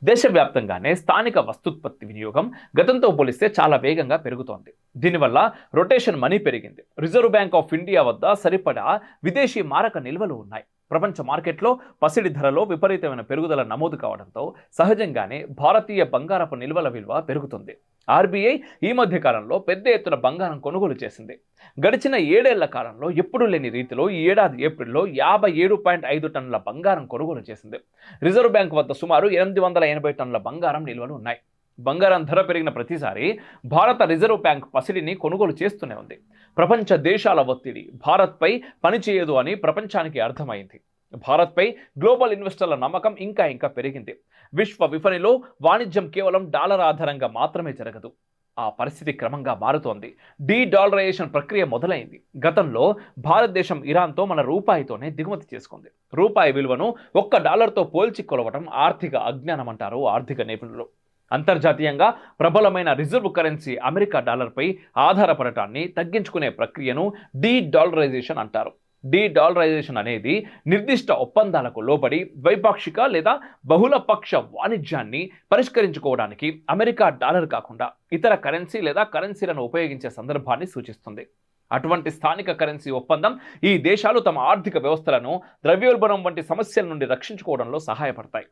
దేశవ్యాప్తంగానే స్థానిక వస్తుత్పత్తి వినియోగం గతంతో పోలిస్తే చాలా వేగంగా పెరుగుతోంది. దీనివల్ల రొటేషన్ మనీ పెరిగింది. రిజర్వ్ బ్యాంక్ ఆఫ్ ఇండియా వద్ద సరిపడా విదేశీ మారక నిల్వలు ఉన్నాయి. ప్రపంచ మార్కెట్లో పసిడి ధరలో విపరీతమైన పెరుగుదల నమోదు కావడంతో సహజంగానే భారతీయ బంగారపు నిల్వల విలువ పెరుగుతుంది. ఆర్బీఐ ఈ మధ్య కాలంలో పెద్ద ఎత్తున బంగారం కొనుగోలు చేసింది. గడిచిన 7 ఏళ్ల కాలంలో ఎప్పుడూ లేని రీతిలో ఈ ఏడాది ఏప్రిల్లో 57.5 టన్నుల బంగారం కొనుగోలు చేసింది. రిజర్వ్ బ్యాంక్ వద్ద సుమారు 880 టన్నుల బంగారం నిల్వలు ఉన్నాయి. బంగారం ధర పెరిగిన ప్రతిసారి భారత రిజర్వ్ బ్యాంక్ పసిడిని కొనుగోలు చేస్తూనే ఉంది. ప్రపంచ దేశాల ఒత్తిడి భారత్పై పనిచేయదు అని ప్రపంచానికి అర్థమైంది. భారత్పై గ్లోబల్ ఇన్వెస్టర్ల నమ్మకం ఇంకా పెరిగింది. విశ్వ విపణిలో వాణిజ్యం కేవలం డాలర్ ఆధారంగా మాత్రమే జరగదు. ఆ పరిస్థితి క్రమంగా మారుతోంది. డాలరైజేషన్ ప్రక్రియ మొదలైంది. గతంలో భారతదేశం ఇరాన్తో మన రూపాయితోనే దిగుమతి చేసుకుంది. రూపాయి విలువను $1తో పోల్చి కొలవడం ఆర్థిక అజ్ఞానం అంటారు ఆర్థిక నిపుణులు. అంతర్జాతీయంగా ప్రబలమైన రిజర్వ్ కరెన్సీ అమెరికా డాలర్పై ఆధారపడటాన్ని తగ్గించుకునే ప్రక్రియను డాలరైజేషన్ అంటారు. డాలరైజేషన్ అనేది నిర్దిష్ట ఒప్పందాలకు లోబడి ద్వైపాక్షిక లేదా బహుళపక్ష వాణిజ్యాన్ని పరిష్కరించుకోవడానికి అమెరికా డాలర్ కాకుండా ఇతర కరెన్సీ లేదా కరెన్సీలను ఉపయోగించే సందర్భాన్ని సూచిస్తుంది. అటువంటి స్థానిక కరెన్సీ ఒప్పందం ఈ దేశాలు తమ ఆర్థిక వ్యవస్థలను ద్రవ్యోల్బణం వంటి సమస్యల నుండి రక్షించుకోవడంలో సహాయపడతాయి.